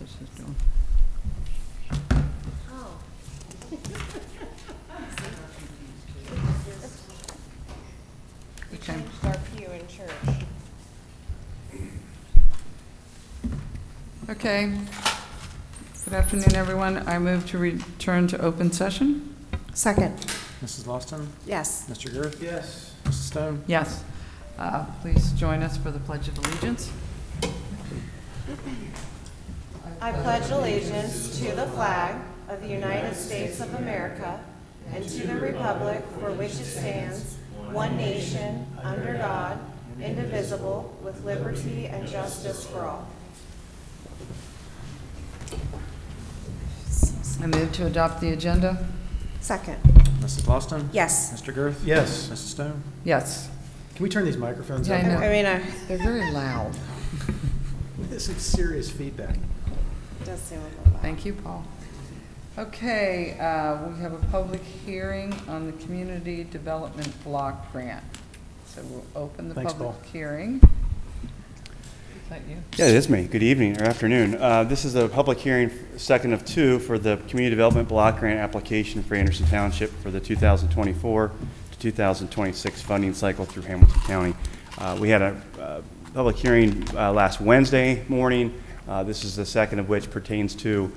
this is doing. Oh. We Okay. changed our pew in church. Okay. Good afternoon, everyone. I move to return to open session. Second. Mrs. Lawson? Yes. Mr. Girth? Yes. Mrs. Stone? Yes. Please join us for the Pledge of Allegiance. I pledge allegiance to the flag of the United States of America and to the republic for which it stands, one nation, under God, indivisible, with liberty and justice for all. I move to adopt the agenda. Second. Mrs. Lawson? Yes. Mr. Girth? Yes. Mrs. Stone? Yes. Can we turn these microphones Yeah, up? I know. I mean, They're very loud. This is serious feedback. it does seem a little loud. Thank you, Paul. Okay, we have a public hearing on the Community Development Block Grant. So we'll open the Thanks, public Paul. hearing. Is that you? Yeah, it is me. Good evening or afternoon. This is a public hearing, second of two, for the Community Development Block Grant application for Anderson Township for the 2024 to 2026 funding cycle through Hamilton County. We had a public hearing last Wednesday morning. This is the second of which pertains to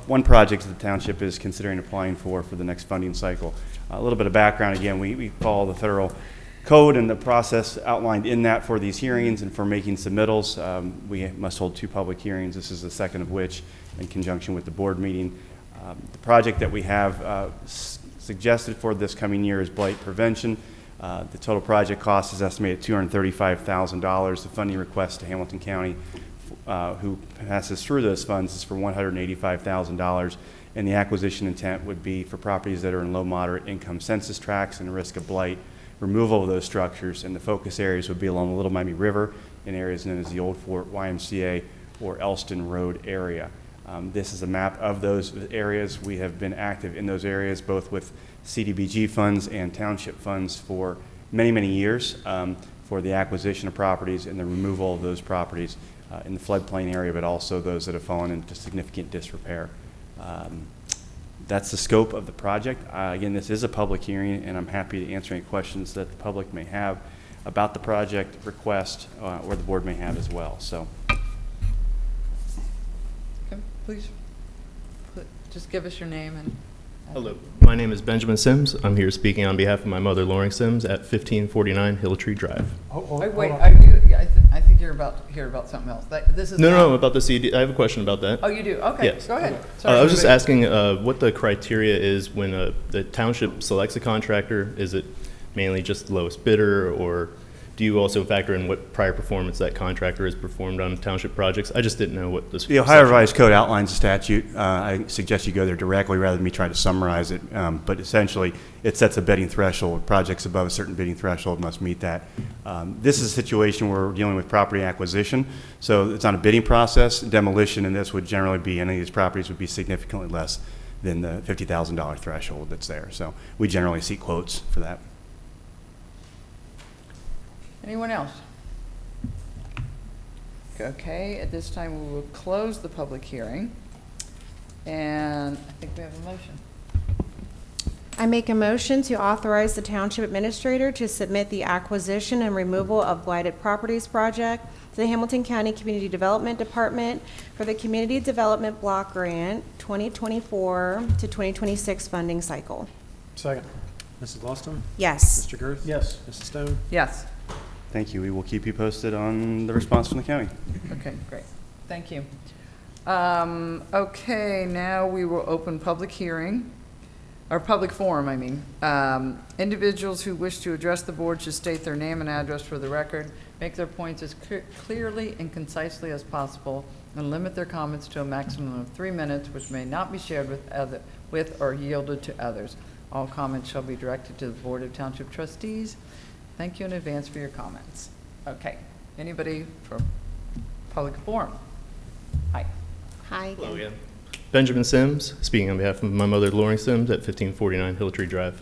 one project that the township is considering applying for the next funding cycle. A little bit of background, again, we follow the federal code and the process outlined in that for these hearings and for making submittals. We must hold two public hearings. This is the second of which in conjunction with the board meeting. The project that we have suggested for this coming year is blight prevention. The total project cost is estimated at $235,000. The funding request to Hamilton County, who passes through those funds, is for $185,000. And the acquisition intent would be for properties that are in low, moderate income census tracts and risk of blight, removal of those structures, and the focus areas would be along the Little Miami River in areas known as the Old Fort YMCA or Elston Road area. This is a map of those areas. We have been active in those areas, both with CDBG funds and township funds for many, many years for the acquisition of properties and the removal of those properties in the floodplain area, but also those that have fallen into significant disrepair. That's the scope of the project. Again, this is a public hearing, and I'm happy to answer any questions that the public may have about the project request or the board may have as well. So, Okay, please, just give us your name and. Hello, my name is Benjamin Sims. I'm here speaking on behalf of my mother, Loring Sims, at 1549 Hilltree Drive. Wait, are you, yeah, I think you're about to hear about something else. This is No, not- no, about the CD. I have a question about that. Oh, you do? Okay, Yes. go ahead. Sorry, I was just everybody. asking what the criteria is when the township selects a contractor. Is it mainly just the lowest bidder, or do you also factor in what prior performance that contractor has performed on township projects? I just didn't know what this. the Ohio Revised Code outlines the statute. I suggest you go there directly rather than me try to summarize it. But essentially, it sets a bidding threshold. Projects above a certain bidding threshold must meet that. This is a situation where we're dealing with property acquisition, so it's not a bidding process. Demolition in this would generally be, any of these properties would be significantly less than the $50,000 threshold that's there. So we generally seek quotes for that. Anyone else? Okay, at this time, we will close the public hearing. And I think we have a motion. I make a motion to authorize the township administrator to submit the acquisition and removal of blighted properties project to the Hamilton County Community Development Department for the Community Development Block Grant 2024 to 2026 funding cycle. Second. Mrs. Lawson? Yes. Mr. Girth? Yes. Mrs. Stone? Yes. Thank you. We will keep you posted on the response from the county. Okay, great. Thank you. Okay, now we will open public hearing, or public forum, I mean. Individuals who wish to address the board should state their name and address for the record, make their points as clearly and concisely as possible, and limit their comments to a maximum of 3 minutes, which may not be shared with or yielded to others. All comments shall be directed to the Board of Township Trustees. Thank you in advance for your comments. Okay, anybody for public forum? Hi. Hi Hello again. again. Benjamin Sims, speaking on behalf of my mother, Loring Sims, at 1549 Hilltree Drive.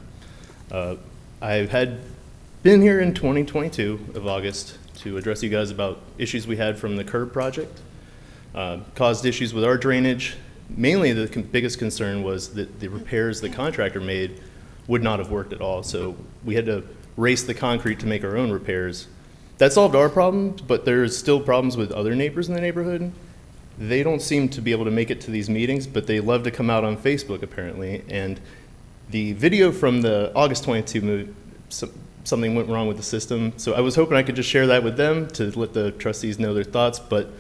I had been here in 2022 of August to address you guys about issues we had from the curb project. caused issues with our drainage. Mainly, the biggest concern was that the repairs the contractor made would not have worked at all. So we had to race the concrete to make our own repairs. That solved our problems, but there's still problems with other neighbors in the neighborhood. They don't seem to be able to make it to these meetings, but they love to come out on Facebook apparently. And the video from the August 22 move, something went wrong with the system. So I was hoping I could just share that with them to let the trustees know their thoughts. But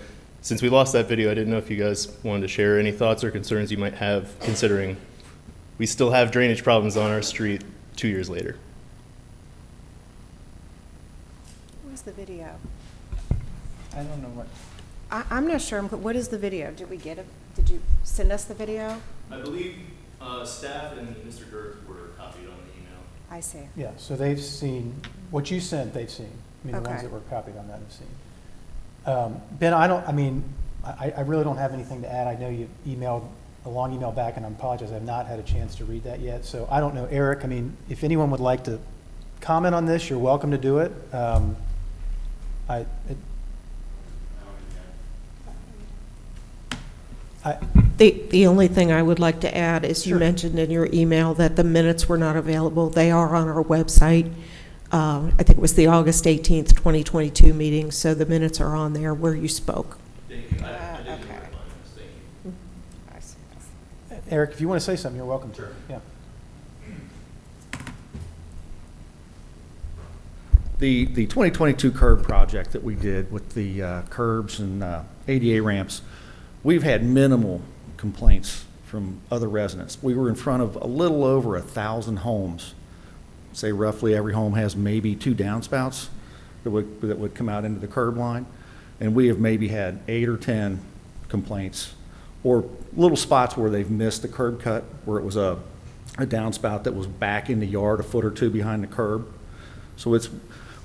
since we lost that video, I didn't know if you guys wanted to share any thoughts or concerns you might have, considering we still have drainage problems on our street 2 years later. Where's the video? I don't know what. I'm not sure. What is the video? Did we get it? Did you send us the video? I believe staff and Mr. Dirk were copied on the email. I see. Yeah, so they've seen, what you sent, they've seen. I mean, the ones Okay. that were copied on that have seen. Ben, I really don't have anything to add. I know you emailed a long email back, and I apologize, I've not had a chance to read that yet. So I don't know, Eric, I mean, if anyone would like to comment on this, you're welcome to do it. The only thing I would like to add is you Sure. mentioned in your email that the minutes were not available. They are on our website. I think it was the August 18th, 2022 meeting, so the minutes are on there where you spoke. Thank you. I didn't okay. work on this. Thank you. I see. Eric, if you want to say something, you're welcome to. Sure. Yeah. The 2022 curb project that we did with the curbs and ADA ramps, we've had minimal complaints from other residents. We were in front of a little over 1,000 homes. Say roughly every home has maybe 2 downspouts that would come out into the curb line. And we have maybe had 8 or 10 complaints, or little spots where they've missed the curb cut, where it was a downspout that was back in the yard a foot or 2 behind the curb. So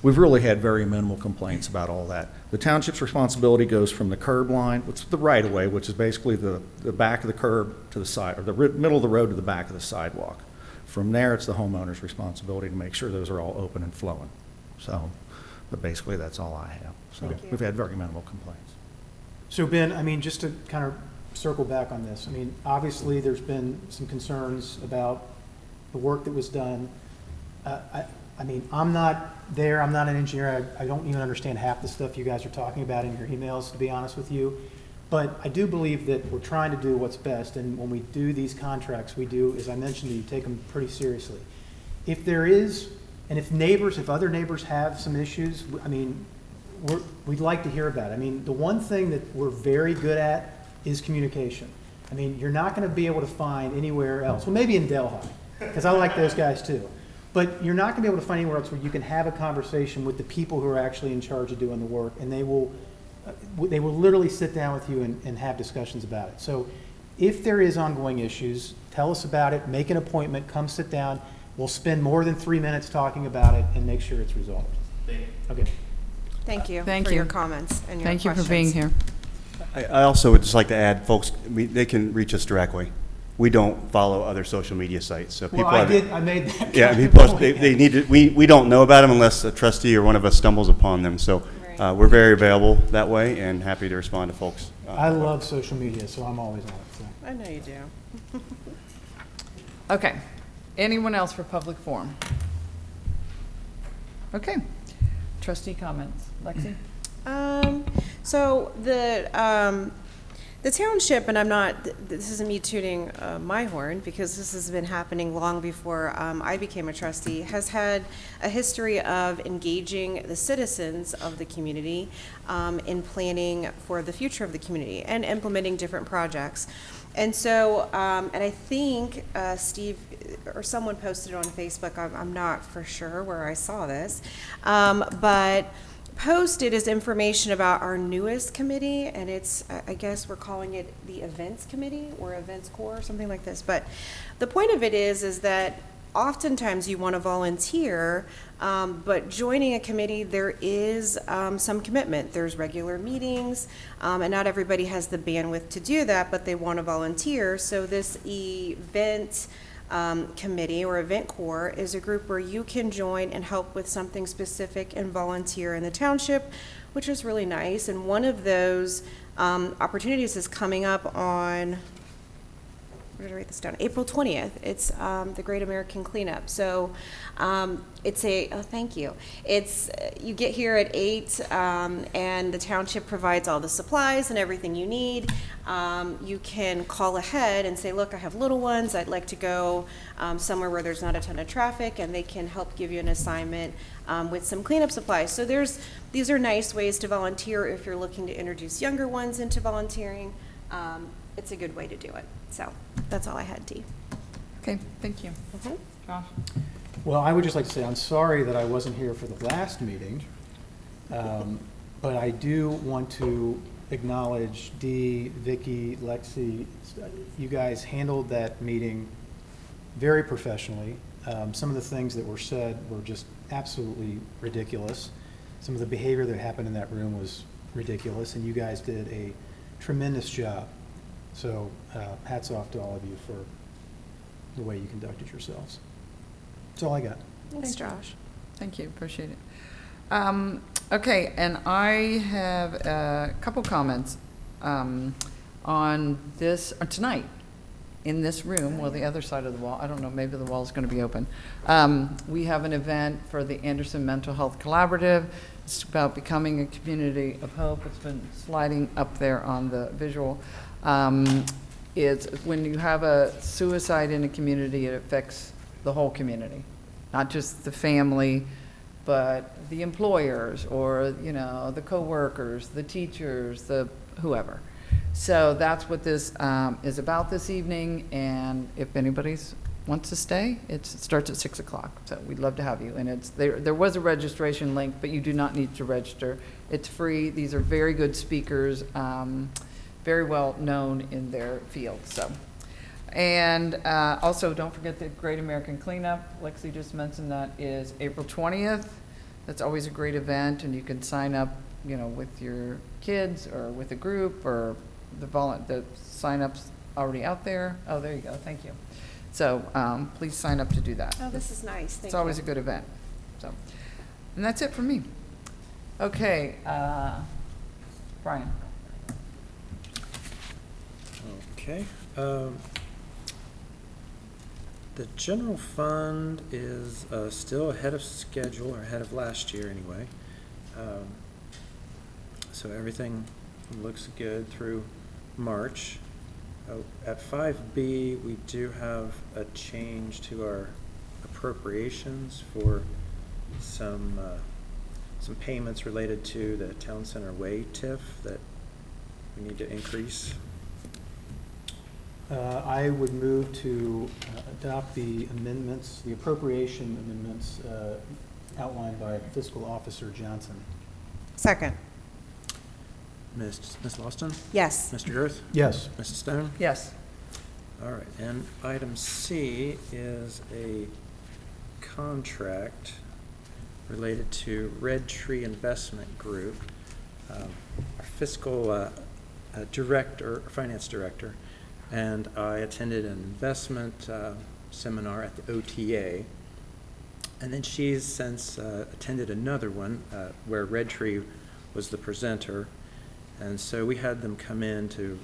we've really had very minimal complaints about all that. The township's responsibility goes from the curb line, which is the right-of-way, which is basically the back of the curb to the side, or the middle of the road to the back of the sidewalk. From there, it's the homeowner's responsibility to make sure those are all open and flowing. So, but basically, that's all I have. So Thank you. we've had very minimal complaints. So Ben, I mean, just to kind of circle back on this, I mean, obviously, there's been some concerns about the work that was done. I mean, I'm not there, I'm not an engineer, I don't even understand half the stuff you guys are talking about in your emails, to be honest with you. But I do believe that we're trying to do what's best, and when we do these contracts, we do, as I mentioned to you, take them pretty seriously. If there is, and if other neighbors have some issues, I mean, we'd like to hear about it. I mean, the one thing that we're very good at is communication. I mean, you're not going to be able to find anywhere else, well, maybe in Delhi, because I like those guys too. But you're not going to be able to find anywhere else where you can have a conversation with the people who are actually in charge of doing the work, and they will literally sit down with you and have discussions about it. So if there is ongoing issues, tell us about it, make an appointment, come sit down. We'll spend more than 3 minutes talking about it and make sure it's resolved. Thank you. Okay. Thank you Thank for you. your comments and your Thank you questions. for being here. I also would just like to add, folks, they can reach us directly. We don't follow other social media sites, so people Well, have. I made that. Yeah, comment people, before. they need to, we don't know about them unless a trustee or one of us stumbles upon them. So Right. we're very available that way and happy to respond to folks. I love social media, so I'm always on it. So. I know you do. Okay. Anyone else for public forum? Okay. Trustee comments. Lexi? So the township, and this isn't me tooting my horn, because this has been happening long before I became a trustee, has had a history of engaging the citizens of the community in planning for the future of the community and implementing different projects. And so, and I think Steve or someone posted it on Facebook, I'm not for sure where I saw this, but posted is information about our newest committee, and it's, I guess we're calling it the Events Committee or Events Corps, something like this. But the point of it is that oftentimes you want to volunteer, but joining a committee, there is some commitment. There's regular meetings, and not everybody has the bandwidth to do that, but they want to volunteer. So this event committee or event corps is a group where you can join and help with something specific and volunteer in the township, which is really nice. And one of those Opportunities is coming up on, where did I write this down? April 20th. It's the Great American Cleanup. So it's thank you. It's, you get here at 8, and the township provides all the supplies and everything you need. You can call ahead and say, look, I have little ones. I'd like to go somewhere where there's not a ton of traffic, and they can help give you an assignment with some cleanup supplies. So these are nice ways to volunteer if you're looking to introduce younger ones into volunteering. It's a good way to do it. So that's all I had, Dee. Okay, thank you. Josh? Well, I would just like to say, I'm sorry that I wasn't here for the last meeting, but I do want to acknowledge Dee, Vicky, Lexi. You guys handled that meeting very professionally. Some of the things that were said were just absolutely ridiculous. Some of the behavior that happened in that room was ridiculous, and you guys did a tremendous job. So hats off to all of you for the way you conducted yourselves. That's all I got. Thanks, Josh. Thank you, appreciate it. Okay, and I have a couple comments on this, tonight, in this room, well, the other side of the wall, I don't know, maybe the wall's going to be open. We have an event for the Anderson Mental Health Collaborative. It's about becoming a community of hope. It's been sliding up there on the visual. It's when you have a suicide in a community, it affects the whole community, not just the family, but the employers or, you know, the co-workers, the teachers, the whoever. So that's what this is about this evening, and if anybody wants to stay, it starts at 6 o'clock. So we'd love to have you. And it's there was a registration link, but you do not need to register. It's free. These are very good speakers, very well known in their field. So, and also don't forget the Great American Cleanup. Lexi just mentioned that is April 20th. That's always a great event, and you can sign up, you know, with your kids or with a group, or the sign-up's already out there. Oh, there you go. Thank you. So please sign up to do that. Oh, this is nice. Thank you. It's always a good event. So, and that's it for me. Okay, Brian. Okay. The general fund is still ahead of schedule, or ahead of last year anyway. So everything looks good through March. At 5B, we do have a change to our appropriations for some payments related to the Town Center Way TIF that we need to increase. I would move to adopt the amendments, the appropriation amendments outlined by Fiscal Officer Johnson. Second. Ms. Lawson? Yes. Mr. Girth? Yes. Mrs. Stone? Yes. All right, and item C is a contract related to Red Tree Investment Group. Our fiscal director, finance director, and I attended an investment seminar at the OTA, and then she's since attended another one where Red Tree was the presenter, and so we had them come in to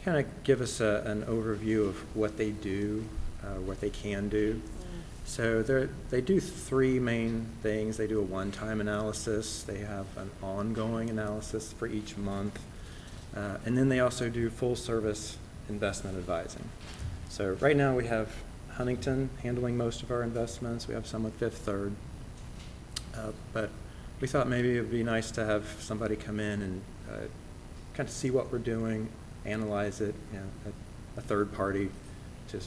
kind of give us an overview of what they do, what they can do. So they do three main things. They do a one-time analysis. They have an ongoing analysis for each month. And then they also do full-service investment advising. So right now we have Huntington handling most of our investments. We have some with Fifth Third. But we thought maybe it would be nice to have somebody come in and kind of see what we're doing, analyze it, you know, a third party to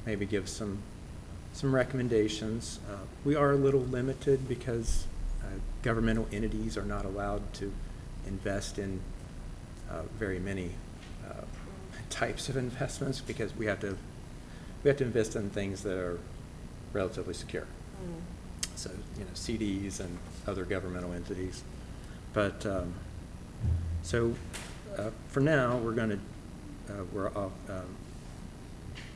maybe give some recommendations. We are a little limited because governmental entities are not allowed to invest in very many types of investments because we have to invest in things that are relatively secure. So, you know, CDs and other governmental entities. But so for now, we're going to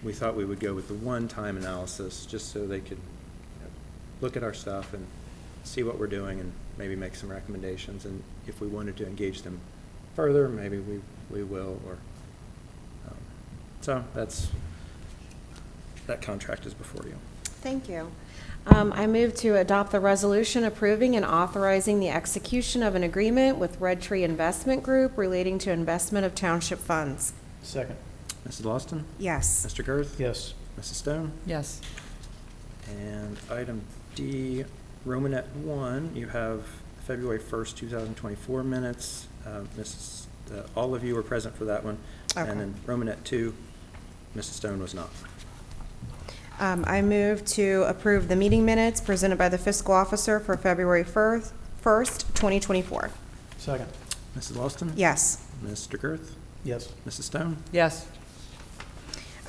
we thought we would go with the one-time analysis just so they could, you know, look at our stuff and see what we're doing and maybe make some recommendations. And if we wanted to engage them further, maybe we will, or, so that contract is before you. Thank you. I move to adopt the resolution approving and authorizing the execution of an agreement with Red Tree Investment Group relating to investment of township funds. Second. Mrs. Lawson? Yes. Mr. Girth? Yes. Mrs. Stone? Yes. And item D, Romanet 1, you have February 1st, 2024 minutes. All of you were present for that one. Okay. And then Romanet 2, Mrs. Stone was not. I move to approve the meeting minutes presented by the fiscal officer for February 1st, 2024. Second. Mrs. Lawson? Yes. Mr. Girth? Yes. Mrs. Stone? Yes.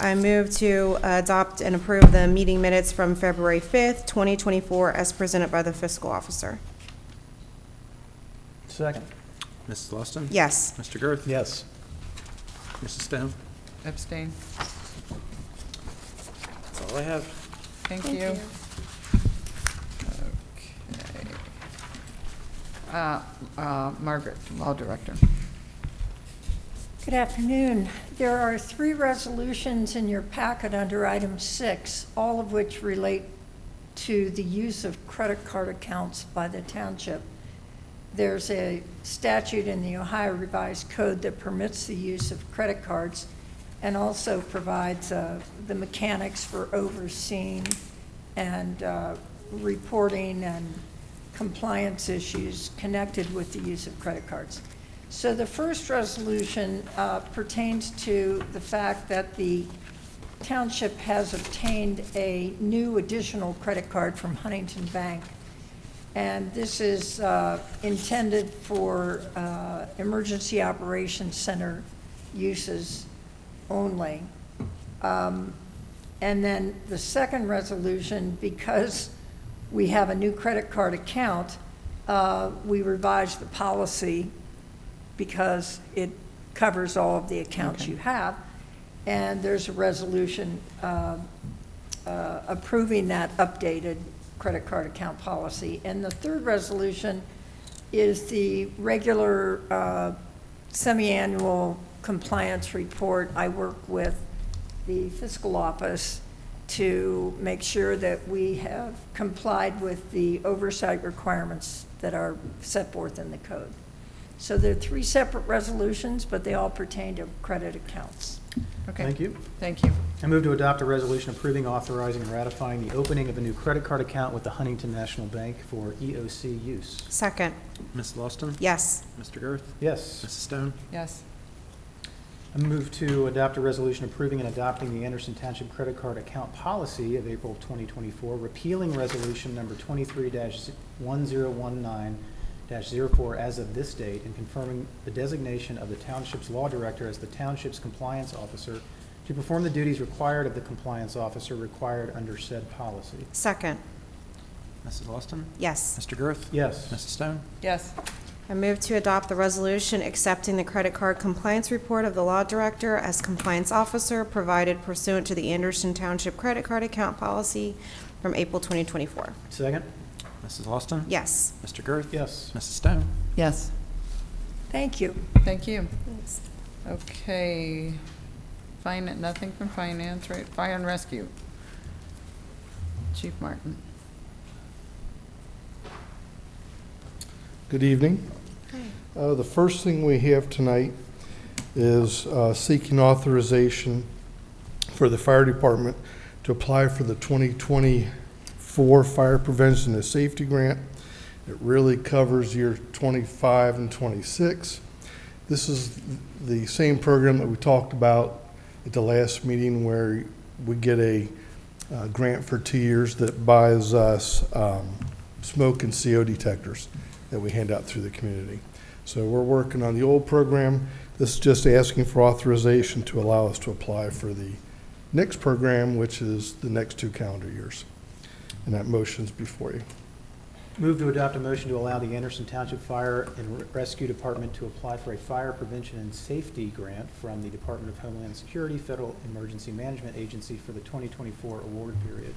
I move to adopt and approve the meeting minutes from February 5th, 2024, as presented by the fiscal officer. Second. Mrs. Lawson? Yes. Mr. Girth? Yes. Mrs. Stone? Abstain. That's all I have. Thank you. Okay. Margaret, Law Director. Good afternoon. There are 3 resolutions in your packet under item 6, all of which relate to the use of credit card accounts by the township. There's a statute in the Ohio Revised Code that permits the use of credit cards and also provides the mechanics for overseeing and reporting and compliance issues connected with the use of credit cards. So the first resolution pertains to the fact that the township has obtained a new additional credit card from Huntington Bank. And this is intended for emergency operations center uses only. And then the second resolution, because we have a new credit card account, we revised the policy because it covers all of the accounts you have. And there's a resolution approving that updated credit card account policy. And the third resolution is the regular semi-annual compliance report. I work with the fiscal office to make sure that we have complied with the oversight requirements that are set forth in the code. So there are 3 separate resolutions, but they all pertain to credit accounts. Okay. Thank you. Thank you. I move to adopt a resolution approving, authorizing, and ratifying the opening of a new credit card account with the Huntington National Bank for EOC use. Second. Mrs. Lawson? Yes. Mr. Girth? Yes. Mrs. Stone? Yes. I move to adopt a resolution approving and adopting the Anderson Township credit card account policy of April 2024, repealing resolution number 23-1019-04 as of this date, and confirming the designation of the township's law director as the township's compliance officer to perform the duties required of the compliance officer required under said policy. Second. Mrs. Lawson? Yes. Mr. Girth? Yes. Mrs. Stone? Yes. I move to adopt the resolution accepting the credit card compliance report of the law director as compliance officer provided pursuant to the Anderson Township credit card account policy from April 2024. Second? Mrs. Lawson? Yes. Mr. Girth? Yes. Mrs. Stone? Yes. Thank you. Thank you. Okay. Nothing from finance, right? Fire and rescue. Chief Martin. Good evening. The first thing we have tonight is seeking authorization for the fire department to apply for the 2024 Fire Prevention and Safety Grant. It really covers year 25 and 26. This is the same program that we talked about at the last meeting, where we get a grant for 2 years that buys us smoke and CO detectors that we hand out through the community. So we're working on the old program. This is just asking for authorization to allow us to apply for the next program, which is the next 2 calendar years. And that motion's before you. Move to adopt a motion to allow the Anderson Township Fire and Rescue Department to apply for a fire prevention and safety grant from the Department of Homeland Security Federal Emergency Management Agency for the 2024 award period.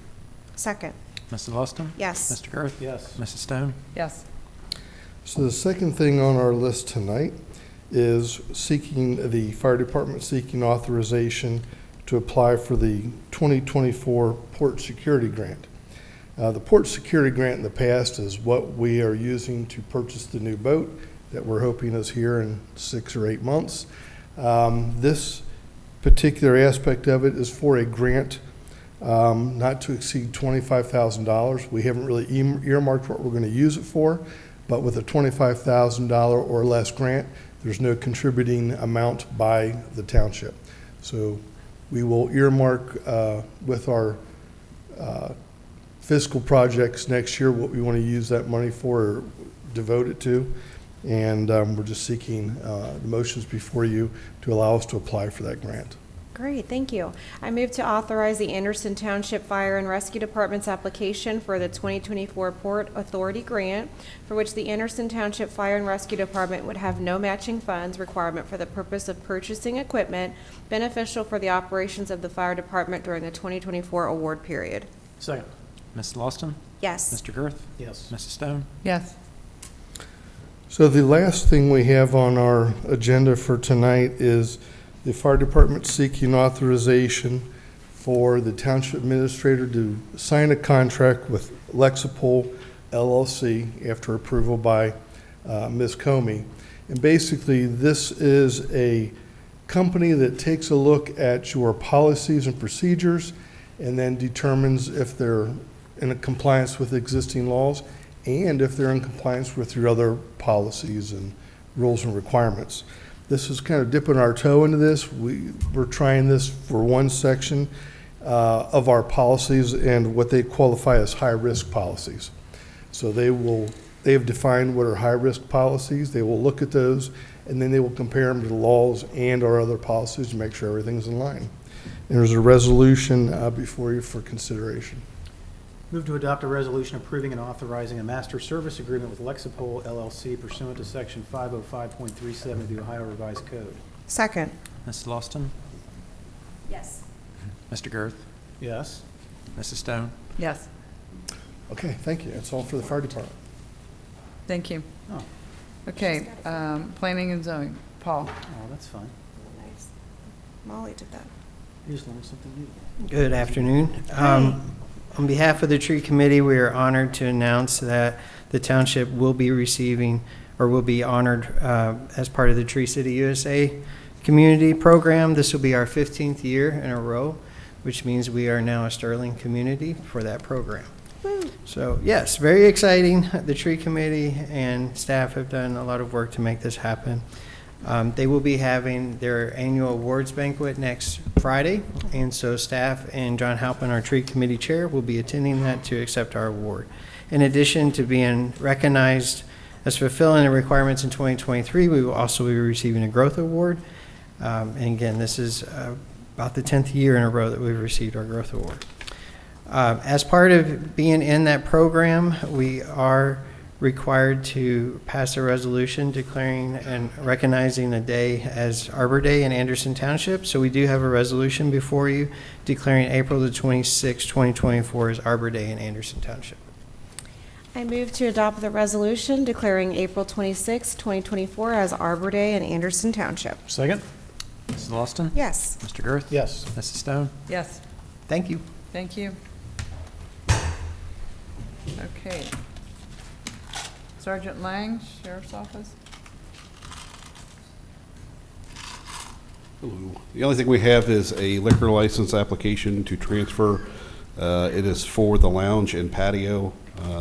Second. Mrs. Lawson? Yes. Mr. Girth? Yes. Mrs. Stone? Yes. So the second thing on our list tonight is the fire department seeking authorization to apply for the 2024 Port Security Grant. The Port Security Grant in the past is what we are using to purchase the new boat that we're hoping is here in 6 or 8 months. This particular aspect of it is for a grant not to exceed $25,000. We haven't really earmarked what we're going to use it for, but with a $25,000 or less grant, there's no contributing amount by the township. So we will earmark with our fiscal projects next year what we want to use that money for or devote it to. And we're just seeking the motions before you to allow us to apply for that grant. Great, thank you. I move to authorize the Anderson Township Fire and Rescue Department's application for the 2024 Port Authority Grant, for which the Anderson Township Fire and Rescue Department would have no matching funds requirement for the purpose of purchasing equipment beneficial for the operations of the fire department during the 2024 award period. Second. Ms. Lawson? Yes. Mr. Girth? Yes. Mrs. Stone? Yes. So the last thing we have on our agenda for tonight is the fire department seeking authorization for the township administrator to sign a contract with Lexipol LLC after approval by Ms. Comey. And basically, this is a company that takes a look at your policies and procedures and then determines if they're in compliance with existing laws and if they're in compliance with your other policies and rules and requirements. This is kind of dipping our toe into this. We're trying this for one section of our policies and what they qualify as high-risk policies. So they have defined what are high-risk policies. They will look at those, and then they will compare them to the laws and our other policies to make sure everything's in line. And there's a resolution before you for consideration. Move to adopt a resolution approving and authorizing a master service agreement with Lexipol LLC pursuant to Section 505.37 of the Ohio Revised Code. Second. Ms. Lawson? Yes. Mr. Girth? Yes. Mrs. Stone? Yes. Okay, thank you. That's all for the fire department. Thank you. Oh, Okay, planning and zoning. Paul? oh, that's fine. Nice. Molly did that. You just learned something new. Good afternoon. On behalf of the tree committee, we are honored to announce that the township will be receiving or will be honored as part of the Tree City USA community program. This will be our 15th year in a row, which means we are now a Sterling community for that program. So yes, very exciting. The tree committee and staff have done a lot of work to make this happen. They will be having their annual awards banquet next Friday, and so staff and John Halpin, our tree committee chair, will be attending that to accept our award. In addition to being recognized as fulfilling the requirements in 2023, we will also be receiving a growth award. And again, this is about the 10th year in a row that we've received our growth award. As part of being in that program, we are required to pass a resolution declaring and recognizing the day as Arbor Day in Anderson Township. So we do have a resolution before you declaring April the 26th, 2024 as Arbor Day in Anderson Township. I move to adopt the resolution declaring April 26, 2024 as Arbor Day in Anderson Township. Second? Mrs. Lawson? Yes. Mr. Girth? Yes. Mrs. Stone? Yes. Thank you. Thank you. Okay. Sergeant Lang, Sheriff's Office. Hello. The only thing we have is a liquor license application to transfer. It is for the lounge and patio,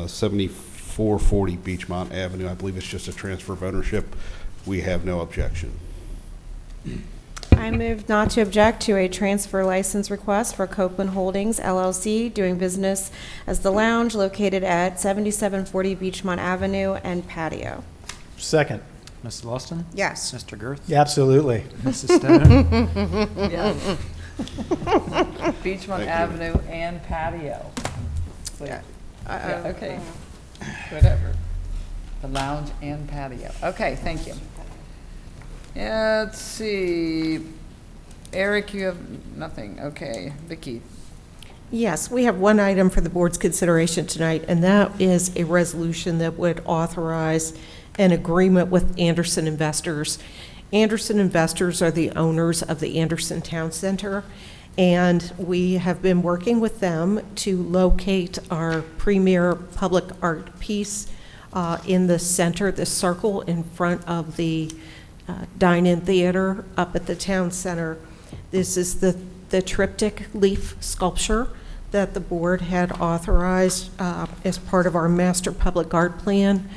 7440 Beachmont Avenue. I believe it's just a transfer of ownership. We have no objection. I move not to object to a transfer license request for Copeland Holdings LLC doing business as the lounge located at 7740 Beachmont Avenue and patio. Second? Mrs. Lawson? Yes. Mr. Girth? Yeah, absolutely. Mrs. Stone? Yes. Beachmont Avenue and patio. Wait. Yeah, okay. Whatever. The lounge and patio. Okay, thank you. Yeah, let's see. Eric, you have nothing. Okay. Vicki. Yes, we have one item for the board's consideration tonight, and that is a resolution that would authorize an agreement with Anderson Investors. Anderson Investors are the owners of the Anderson Town Center, and we have been working with them to locate our premier public art piece in the center, the circle in front of the dine-in theater up at the town center. This is the triptych leaf sculpture that the board had authorized as part of our master public art plan.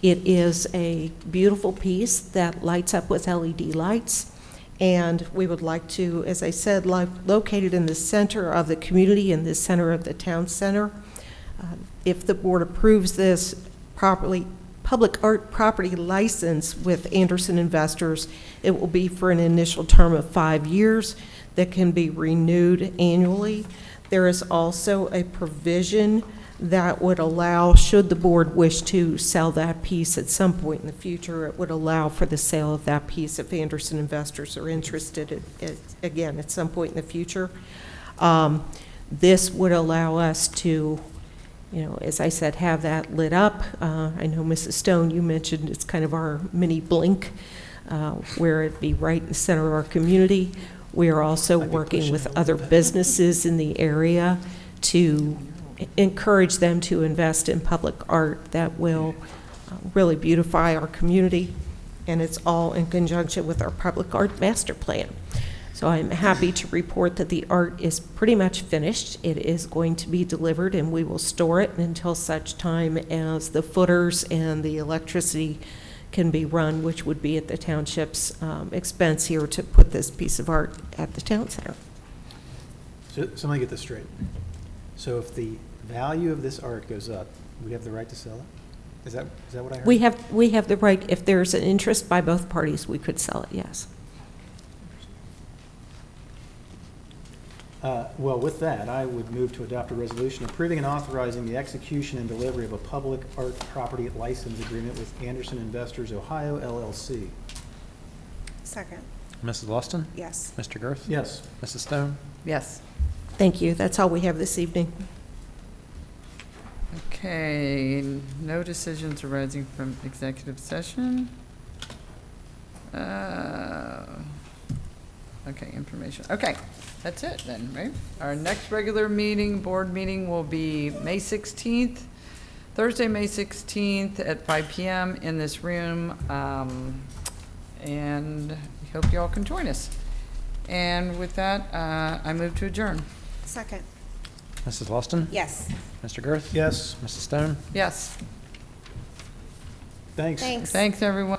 It is a beautiful piece that lights up with LED lights, and we would like to, as I said, located in the center of the community, in the center of the town center. If the board approves this public art property license with Anderson Investors, it will be for an initial term of 5 years that can be renewed annually. There is also a provision that would allow, should the board wish to sell that piece at some point in the future, it would allow for the sale of that piece if Anderson Investors are interested, again, at some point in the future. This would allow us to, as I said, have that lit up. I know, Mrs. Stone, you mentioned it's kind of our mini blink, where it'd be right in the center of our community. We are also working with other businesses in the area to encourage them to invest in public art that will really beautify our community, and it's all in conjunction with our public art master plan. So I'm happy to report that the art is pretty much finished. It is going to be delivered, and we will store it until such time as the footers and the electricity can be run, which would be at the township's expense here to put this piece of art at the town center. So let me get this straight. So if the value of this art goes up, we have the right to sell it? Is that what I heard? We have the right, if there's an interest by both parties, we could sell it, yes. Well, with that, I would move to adopt a resolution approving and authorizing the execution and delivery of a public art property license agreement with Anderson Investors, Ohio, LLC. Second. Mrs. Lawson? Yes. Mr. Girth? Yes. Mrs. Stone? Yes. Thank you. That's all we have this evening. Okay, no decisions arising from executive session. Okay, information. Okay, that's it then, right? Our next regular meeting, board meeting, will be May 16th, Thursday, May 16th at 5 p.m. in this room. And we hope you all can join us. And with that, I move to adjourn. Second. Mrs. Lawson? Yes. Mr. Girth? Yes. Mrs. Stone? Yes. Thanks. Thanks. Thanks, everyone.